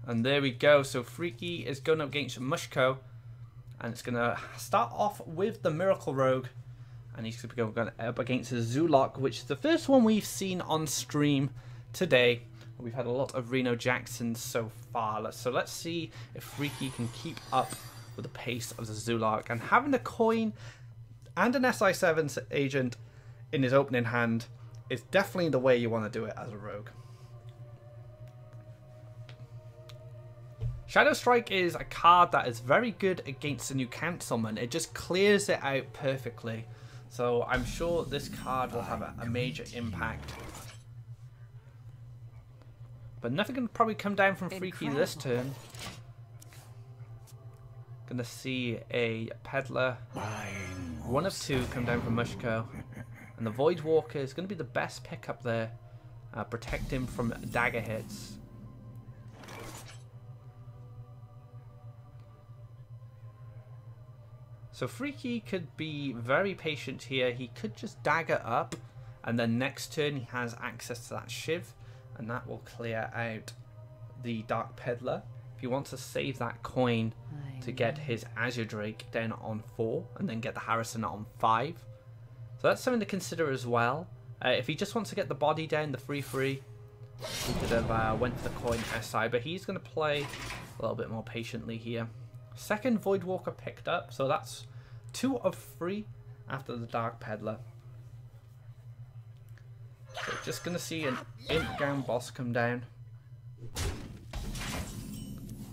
And there we go. So Freakeh is going up against Fzmushko. And it's going to start off with the Miracle Rogue. And he's going to be going up against the Zulok, which is the first one we've seen on stream today. We've had a lot of Reno Jacksons so far. So let's see if Freakeh can keep up with the pace of the Zulok. And having a coin and an SI7 agent in his opening hand is definitely the way you want to do it as a rogue. Shadow Strike is a card that is very good against the new Councilman. It just clears it out perfectly. So I'm sure this card will have a major impact. But nothing can probably come down from Freakeh this turn. Gonna see a Peddler. 1 of 2 come down from Fzmushko. And the Voidwalker is going to be the best pickup there. Protect him from dagger hits. So Freakeh could be very patient here. He could just dagger up, and then next turn he has access to that Shiv, and that will clear out the Dark Peddler. If he wants to save that coin to get his Azure Drake down on 4, and then get the Harrison on 5. So that's something to consider as well. If he just wants to get the body down, the 3/3, he could have went for the coin SI, but he's going to play a little bit more patiently here. Second Voidwalker picked up, so that's 2 of 3 after the Dark Peddler. So just going to see an Imp Gown boss come down.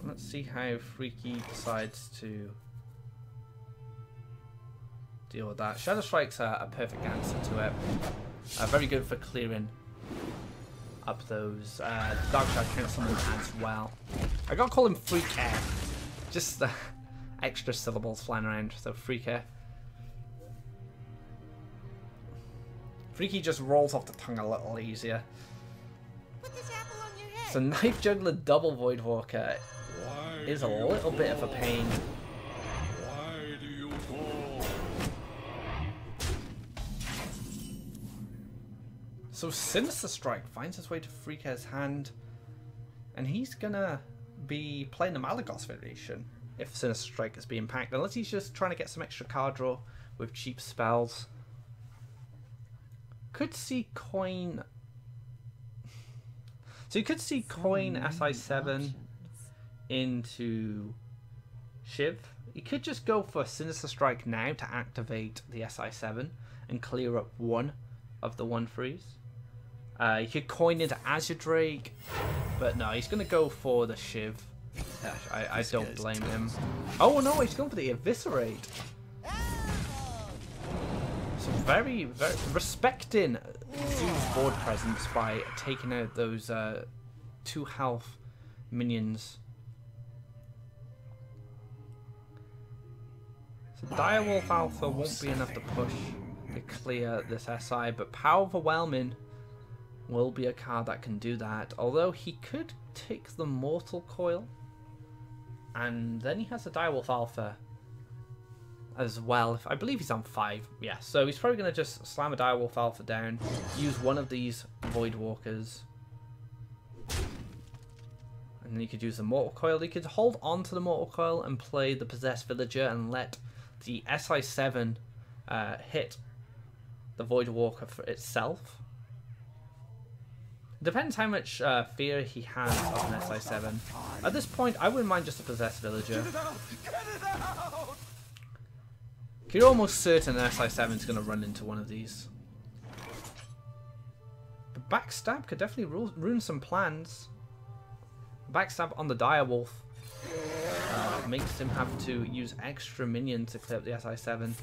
Let's see how Freakeh decides to deal with that. Shadow Strike's a perfect answer to it. Very good for clearing up those Dark Shadow Councilmen as well. I gotta call him Freakeh. Just the extra syllables flying around. So Freakeh. Freakeh just rolls off the tongue a little easier. Put this apple on your head. So Knife Juggler double Voidwalker is a little bit of a pain. Why do you fall? So Sinister Strike finds its way to Freakeh's hand, and he's gonna be playing the Malagos variation if Sinister Strike is being packed, unless he's just trying to get some extra card draw with cheap spells. Could see coin. So you could see coin SI7 into Shiv. You could just go for Sinister Strike now to activate the SI7 and clear up 1 of the 1/3s. You could coin into Azure Drake, but no, he's going to go for the Shiv. I don't blame him. Oh no, he's going for the Eviscerate. So very respecting Zoo's board presence by taking out those 2 health minions. So Direwolf Alpha won't be enough to push to clear this SI, but Power Overwhelming will be a card that can do that. Although he could take the Mortal Coil, and then he has a Direwolf Alpha as well. I believe he's on 5. Yeah, so he's probably going to just slam a Direwolf Alpha down, use one of these Voidwalkers, and then he could use the Mortal Coil. He could hold on to the Mortal Coil and play the Possessed Villager and let the SI7 hit the Voidwalker for itself. Depends how much fear he has of an SI7. At this point, I wouldn't mind just a Possessed Villager. You're almost certain an SI7 is going to run into one of these. But Backstab could definitely ruin some plans. Backstab on the Direwolf makes him have to use extra minions to clear up the SI7.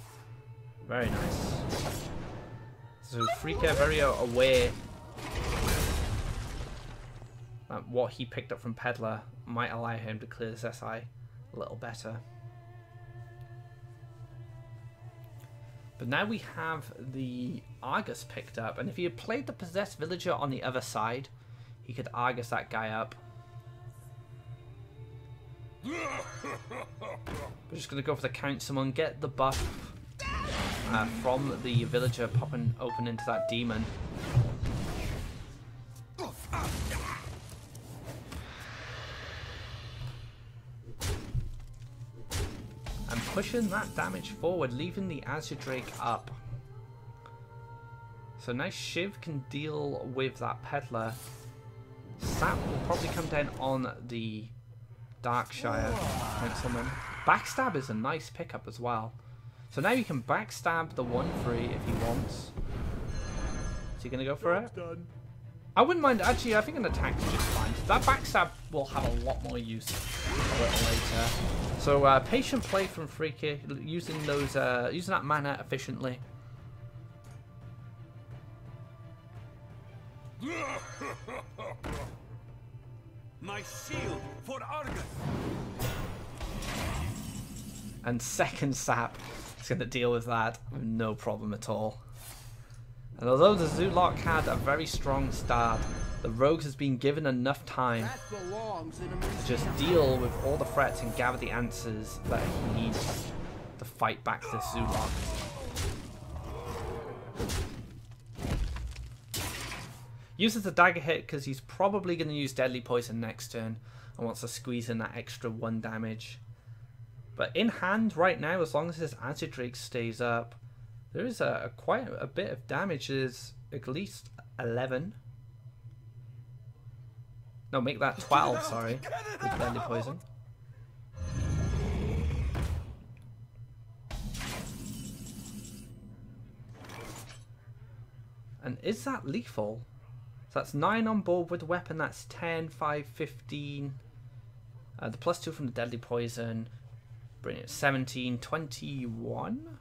Very nice. So Freakeh very aware that what he picked up from Peddler might allow him to clear this SI a little better. But now we have the Argus picked up, and if he had played the Possessed Villager on the other side, he could Argus that guy up. We're just going to go for the Councilman, get the buff from the Villager popping open into that Demon. pushing that damage forward, leaving the Azure Drake up. So now Shiv can deal with that Peddler. Sap will probably come down on the Darkshire Councilman. Backstab is a nice pickup as well. So now you can backstab the 1-3 if he wants. Is he going to go for it? Done. I wouldn't mind. Actually, I think an attack is just fine. That backstab will have a lot more use a little later. So patient play from Freakeh, using those, using that mana efficiently. My shield for Argus. And second Sap is going to deal with that with no problem at all. And although the Zoolock had a very strong start, the Rogue has been given enough time to just deal with all the threats and gather the answers that he needs to fight back this Zoolock. Uses the dagger hit because he's probably going to use Deadly Poison next turn and wants to squeeze in that extra 1 damage. But in hand right now, as long as his Azure Drake stays up, there is quite a bit of damage. There's at least 11. No, make that 12, sorry, with Deadly Poison. And is that lethal? So that's 9 on board with the weapon, that's 10, 5, 15. The +2 from the Deadly Poison. Brilliant. 17, 21?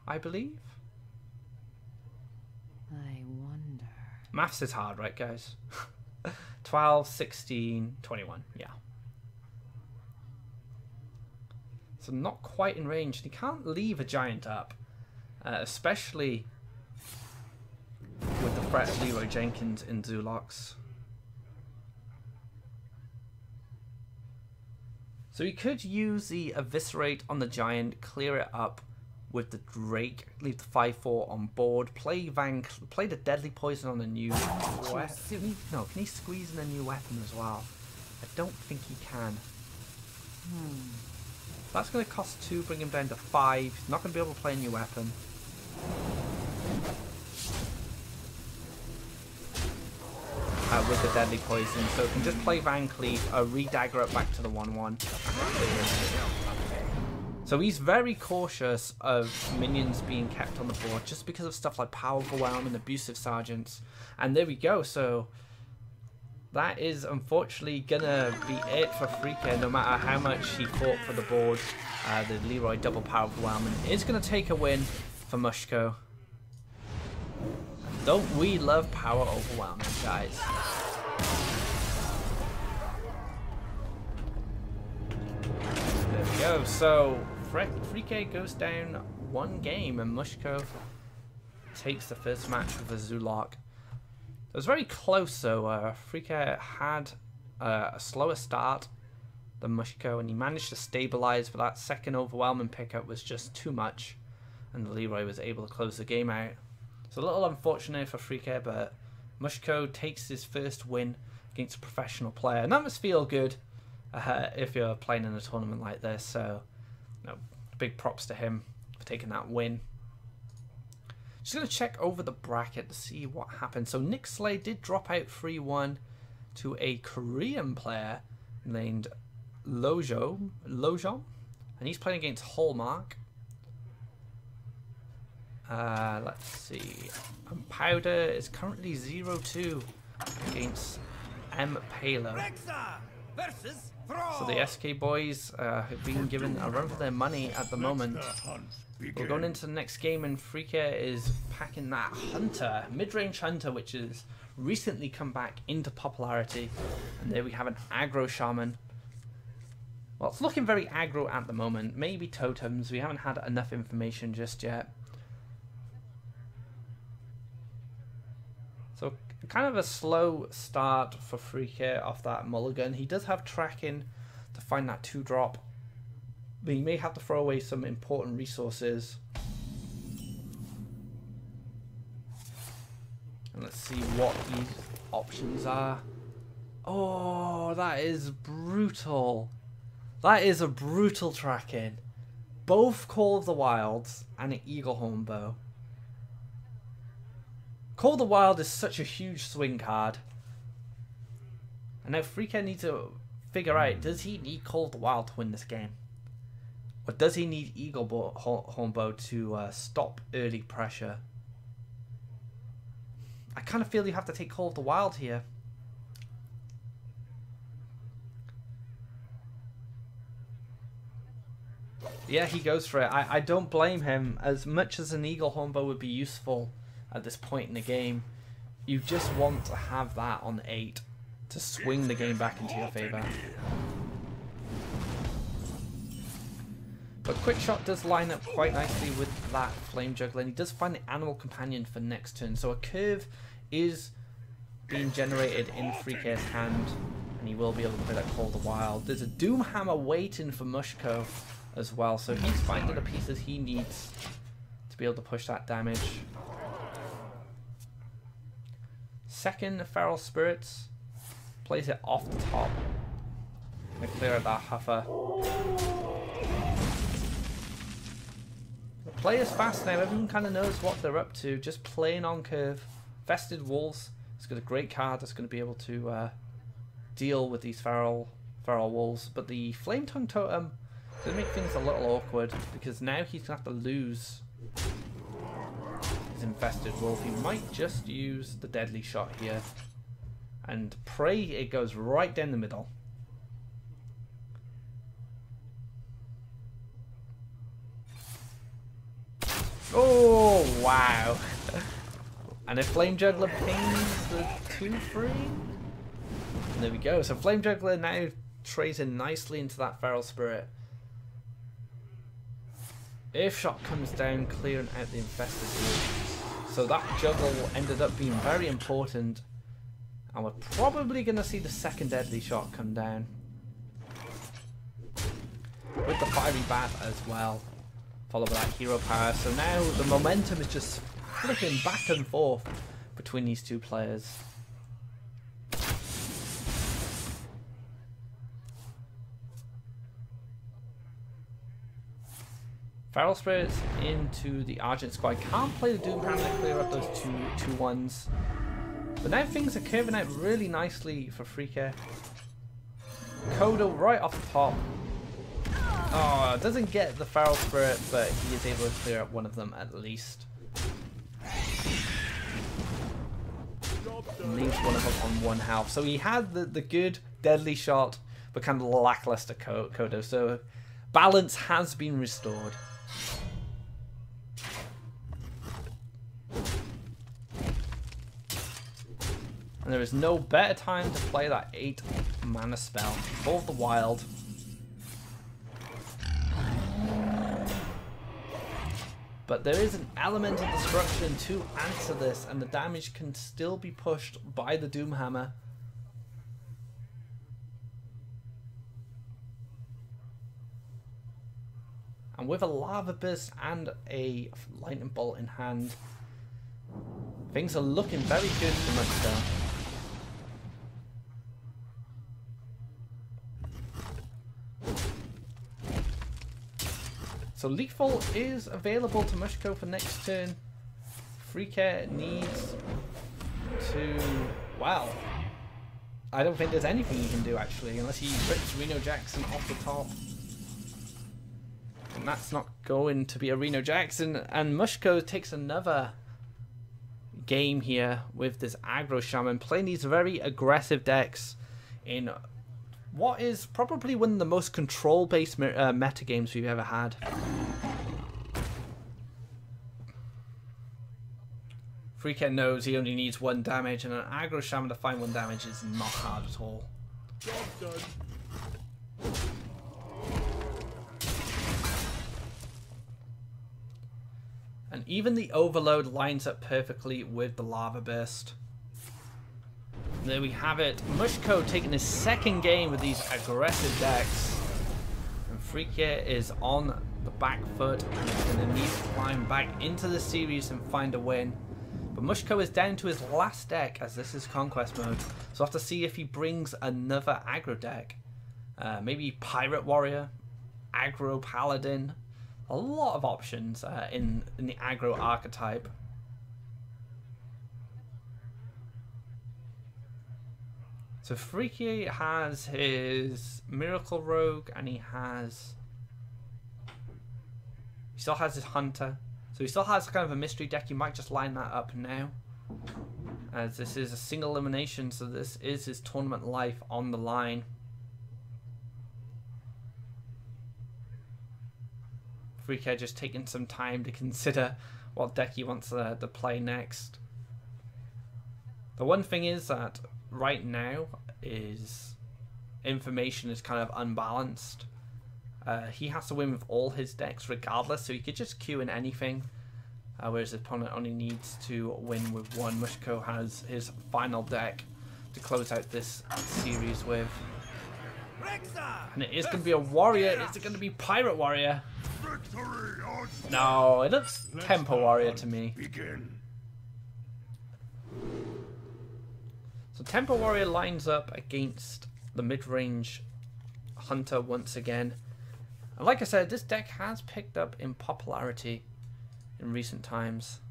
I believe. I wonder. Maths is hard, right, guys? 12, 16, 21. Yeah. So not quite in range. And he can't leave a giant up. Especially with the threat of Leroy Jenkins in Zulocks. So he could use the Eviscerate on the giant, clear it up with the Drake, leave the 5/4 on board, play the Deadly Poison on the new weapon. No, can he squeeze in a new weapon as well? I don't think he can. That's going to cost 2, bring him down to 5. He's not going to be able to play a new weapon. With the Deadly Poison, so he can just play Van Cleef, re-dagger it back to the 1/1. So he's very cautious of minions being kept on the board just because of stuff like Power Overwhelm and Abusive Sergeants. And there we go, so that is unfortunately gonna be it for Freakeh, no matter how much he fought for the board. The Leroy double Power Overwhelm is gonna take a win for Fzmushko. Don't we love Power Overwhelming, guys? There we go. So Freakeh goes down 1 game and Fzmushko takes the first match with the Zoolock. It was very close though. Freakeh had a slower start than Fzmushko and he managed to stabilize, but that second overwhelming pickup was just too much and Leroy was able to close the game out. It's a little unfortunate for Freakeh, but Fzmushko takes his first win against a professional player. And that must feel good if you're playing in a tournament like this. So, big props to him for taking that win. Just going to check over the bracket to see what happened. So Nick Slay did drop out 3-1 to a Korean player named Lojo, and he's playing against Hallmark. Let's see. Powder is currently 0-2 against M. Palo. So the SK boys have been given a run for their money at the moment. We're going into the next game and Freakeh is packing that Hunter, mid-range Hunter, which has recently come back into popularity. And there we have an aggro shaman. Well, it's looking very aggro at the moment. Maybe totems. We haven't had enough information just yet. So kind of a slow start for Freakeh off that mulligan. He does have tracking to find that 2-drop, but he may have to throw away some important resources. And let's see what these options are. Oh, that is brutal. That is a brutal track in. Both Call of the Wilds and an Eagle Horn Bow. Call of the Wild is such a huge swing card. And now Freakeh needs to figure out, does he need Call of the Wild to win this game? Or does he need Eagle Horn Bow to stop early pressure? I kind of feel you have to take Call of the Wild here. Yeah, he goes for it. I don't blame him. As much as an Eagle Horn Bow would be useful at this point in the game, you just want to have that on 8 to swing the game back into your favour. But Quick Shot does line up quite nicely with that Flame Juggler, and he does find the Animal Companion for next turn. So a curve is being generated in Freakeh's hand, and he will be able to play that Call of the Wild. There's a Doom Hammer waiting for Fzmushko as well, so he's finding the pieces he needs to be able to push that damage. Second, Feral Spirits plays it off the top. Gonna clear out that Huffer. The play is fast now, everyone kind of knows what they're up to, just playing on curve. Vested Wolves, it's got a great card that's going to be able to deal with these feral wolves, but the Flame Tongue Totem is going to make things a little awkward, because now he's going to have to lose his Infested Wolf. He might just use the Deadly Shot here and pray it goes right down the middle. Oh, wow. And if Flame Juggler pings the 2-3, there we go. So Flame Juggler now trays in nicely into that Feral Spirit. Earth Shot comes down, clearing out the Infested Wolf. So that juggle ended up being very important. And we're probably going to see the second Deadly Shot come down. With the Fiery Bat as well. Followed by that Hero Power. So now the momentum is just flipping back and forth between these two players. Feral Spirits into the Argent Squad. Can't play the Doom Hammer to clear up those two ones. But now things are curving out really nicely for Freakeh. Kodo right off the top. Oh, doesn't get the Feral Spirit, but he is able to clear up one of them at least. Leaves one of them on 1 health. So he had the good Deadly Shot, but kind of lackluster Kodo. So balance has been restored. And there is no better time to play that 8 mana spell. Call of the Wild. But there is an element of destruction to answer this, and the damage can still be pushed by the Doom Hammer. And with a Lava Burst and a Lightning Bolt in hand, things are looking very good for Fzmushko. So Lethal is available to Fzmushko for next turn. Freakeh needs to... Well, I don't think there's anything he can do actually, unless he rips Reno Jackson off the top. And that's not going to be a Reno Jackson. And Fzmushko takes another game here with this Aggro Shaman, playing these very aggressive decks in what is probably one of the most control-based meta games we've ever had. Freakeh knows he only needs 1 damage, and an Aggro Shaman to find 1 damage is not hard at all. Job done. And even the Overload lines up perfectly with the Lava Burst. There we have it. Fzmushko taking his 2nd game with these aggressive decks. And Freakeh is on the back foot and is going to need to climb back into the series and find a win. But Fzmushko is down to his last deck, as this is Conquest mode. So we'll have to see if he brings another aggro deck. Maybe Pirate Warrior, Aggro Paladin. A lot of options in the aggro archetype. So Freakeh has his Miracle Rogue, and he still has his Hunter. So he still has kind of a mystery deck. You might just line that up now, as this is a single elimination, so this is his tournament life on the line. Freakeh just taking some time to consider what deck he wants to play next. The one thing is that right now is information is kind of unbalanced. He has to win with all his decks regardless, so he could just queue in anything, whereas his opponent only needs to win with one. Fzmushko has his final deck to close out this series with. And it is going to be a warrior. Is it going to be Pirate Warrior? No, it looks Tempo Warrior to me. So Tempo Warrior lines up against the mid-range Hunter once again. And like I said, this deck has picked up in popularity in recent times.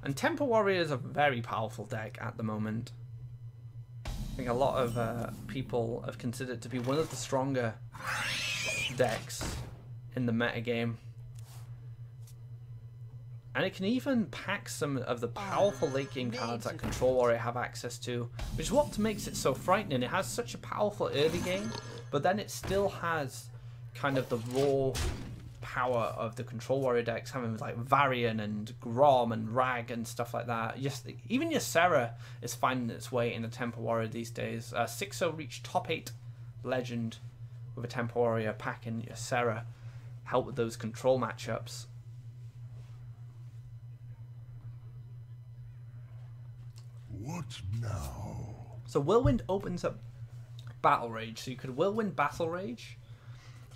And Tempo Warrior is a very powerful deck at the moment. I think a lot of people have considered it to be one of the stronger decks in the metagame. And it can even pack some of the powerful late game cards that Control Warrior have access to, which is what makes it so frightening. It has such a powerful early game, but then it still has kind of the raw power of the Control Warrior decks, having like Varian and Grom and Rag and stuff like that. Just even Ysera is finding its way in the Tempo Warrior these days. 6-0 reached top 8 Legend with a Tempo Warrior pack in Ysera. Help with those control matchups. What now? So Whirlwind opens up Battle Rage, so you could Whirlwind Battle Rage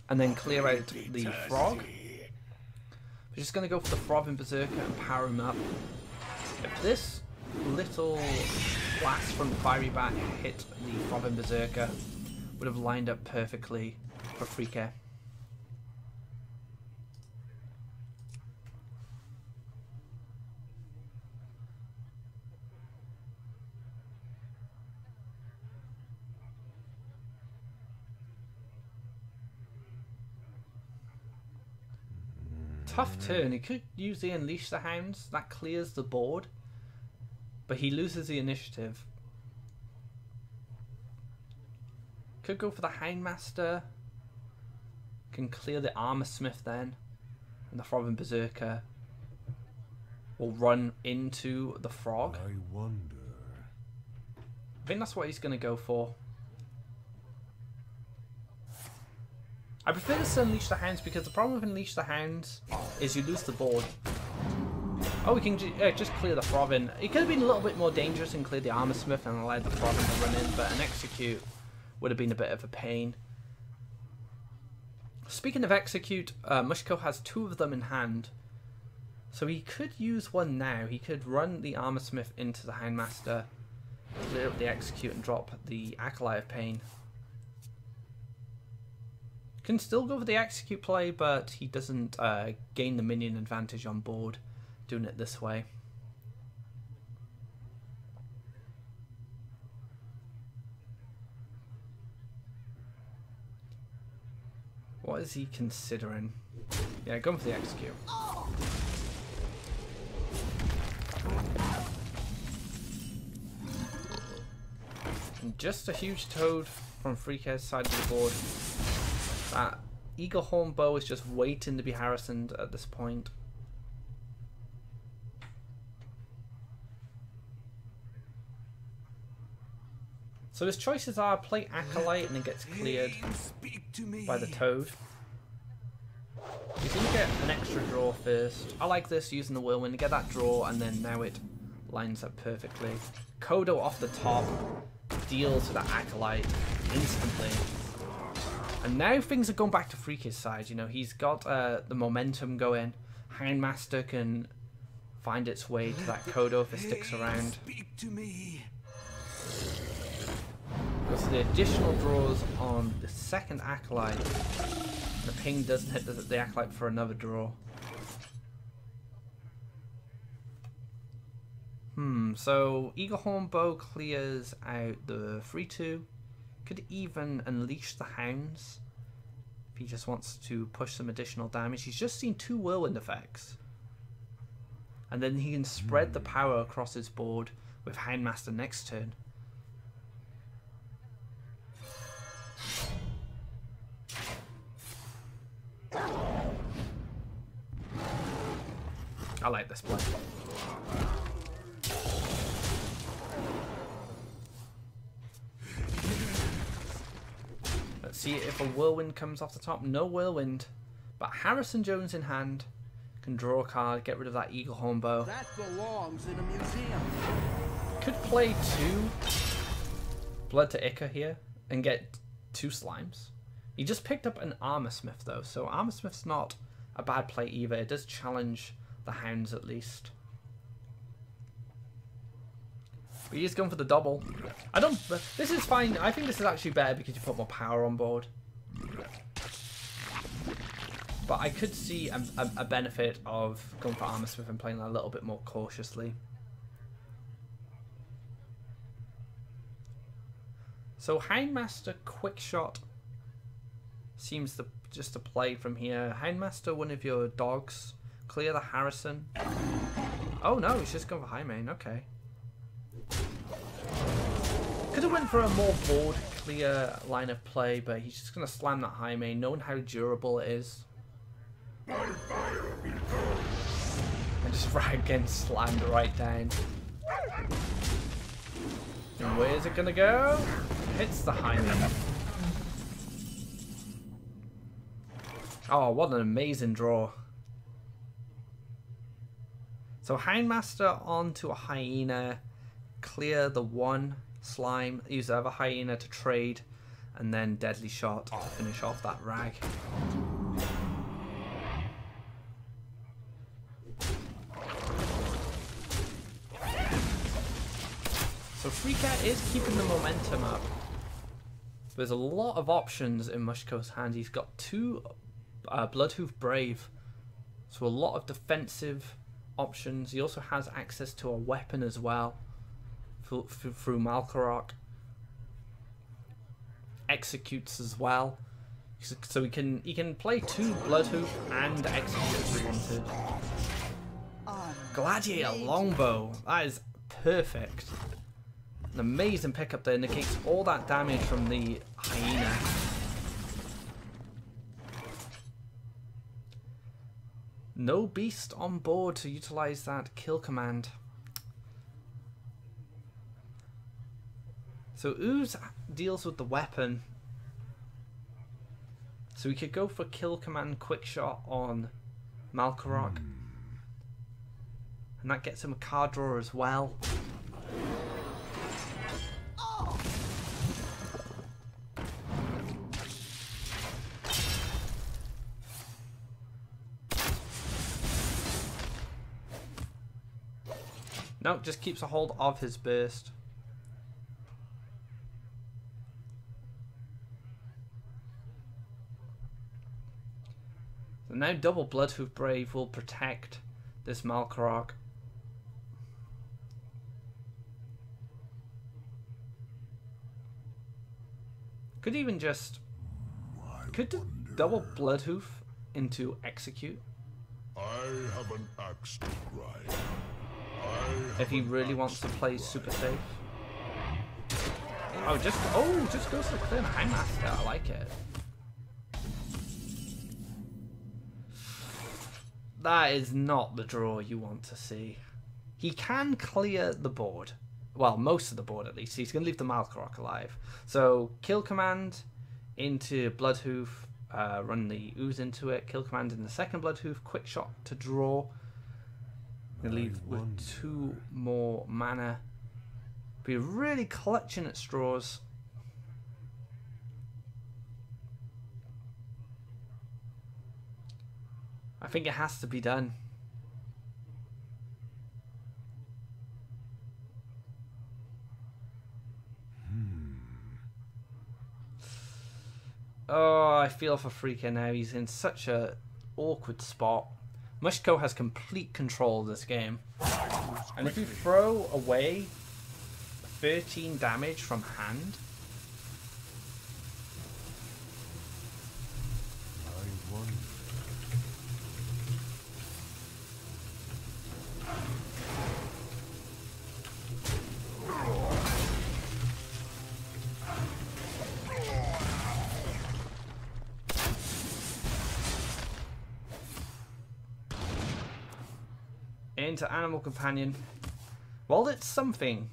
and then clear out the Frog. We're just going to go for the Frog and Berserker and power him up. If this little blast from the Fiery Bat hit the Frog and Berserker, would have lined up perfectly for Freakeh. Tough turn. He could use the Unleash the Hounds. That clears the board. But he loses the initiative. Could go for the Houndmaster. Can clear the Armor Smith then. And the Frog and Berserker will run into the Frog. I wonder. I think that's what he's going to go for. I prefer to Unleash the Hounds because the problem with Unleash the Hounds is you lose the board. Oh, we can just clear the Frobin. It could have been a little bit more dangerous and clear the Armor Smith and allowed the Frobin to run in, but an Execute would have been a bit of a pain. Speaking of Execute, Fzmushko has 2 of them in hand. So he could use one now. He could run the Armor Smith into the Houndmaster, clear up the Execute and drop the Acolyte of Pain. Can still go for the Execute play, but he doesn't gain the minion advantage on board doing it this way. What is he considering? Yeah, going for the Execute. And just a huge toad from Freakeh's side of the board. That Eagle Horn Bow is just waiting to be harassed at this point. So his choices are play Acolyte and it gets cleared by the Toad. He's going to get an extra draw first. I like this, using the Whirlwind to get that draw, and then now it lines up perfectly. Kodo off the top deals with that Acolyte instantly. And now things are going back to Freakeh's side. You know, he's got the momentum going. Houndmaster can find its way to that Kodo if it sticks around. Speak to me. Because the additional draws on the second Acolyte, the ping doesn't hit the Acolyte for another draw. So Eaglehorn Bow clears out the 3-2. Could even unleash the Hounds if he just wants to push some additional damage. He's just seen 2 Whirlwind effects. And then he can spread the power across his board with Houndmaster next turn. I like this play. Let's see if a Whirlwind comes off the top. No Whirlwind, but Harrison Jones in hand can draw a card, get rid of that Eaglehorn Bow. That belongs in a museum. Could play 2 Blood to Ica here and get 2 Slimes. He just picked up an Armor Smith though, so Armor Smith's not a bad play either. It does challenge the Hounds at least. But he's going for the double. This is fine. I think this is actually better because you put more power on board. But I could see a benefit of going for Armor Smith and playing that a little bit more cautiously. So Houndmaster Quickshot seems to just to play from here. Houndmaster, one of your dogs. Clear the Harrison. Oh no, he's just going for High Main. Okay. Could have went for a more board clear line of play, but he's just going to slam that High Main, knowing how durable it is. And just right again slammed right down. And where's it going to go? Hits the High Main. Oh, what an amazing draw. So Houndmaster onto a Hyena, clear the 1 slime, use the other Hyena to trade, and then Deadly Shot to finish off that rag. So Freakeh is keeping the momentum up. There's a lot of options in Mushko's hand. He's got 2 Bloodhoof Brave, so a lot of defensive options. He also has access to a weapon as well through Malkorok. Executes as well, so he can play 2 Bloodhoof and execute if he wanted. Gladiator Longbow, that is perfect. An amazing pickup there, negates all that damage from the Hyena. No beast on board to utilize that kill command. So Ooze deals with the weapon. So we could go for kill command quick shot on Malkorok. And that gets him a card draw as well. No, just keeps a hold of his burst. So now double Bloodhoof Brave will protect this Malkorok. Could even just double Bloodhoof into execute. I have an axe to grind. If he really wants to play super safe. Oh, just goes to the clear Houndmaster. I like it. That is not the draw you want to see. He can clear the board. Well, most of the board at least. He's going to leave the Malkorok alive. So, kill command into Bloodhoof. Run the Ooze into it. Kill command in the second Bloodhoof. Quick shot to draw. Gonna leave with 2 more mana. Be really clutching at straws. I think it has to be done. Oh, I feel for Freakeh now. He's in such a awkward spot. Fzmushko has complete control of this game. And if you throw away 13 damage from hand, I wonder. into Animal Companion. Well, it's something.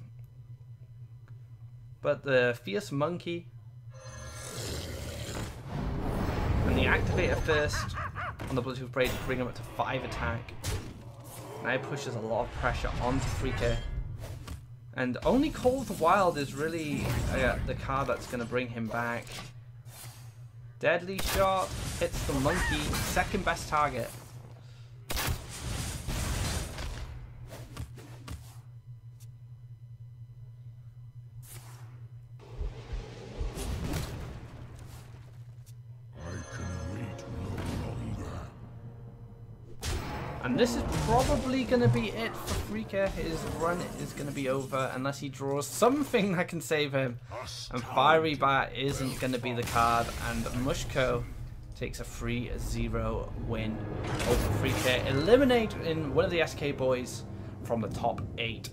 But the Fierce Monkey and the Activator first on the Bluetooth Braid to bring him up to 5 attack. Now pushes a lot of pressure onto Freakeh. And only Call of the Wild is really the card that's going to bring him back. Deadly Shot hits the monkey, second best target. And this is probably going to be it for Freakeh. His run is going to be over unless he draws something that can save him. And Fiery Bat isn't going to be the card. And Fzmushko takes a 3-0 win over Freakeh, eliminating one of the SK boys from the top 8.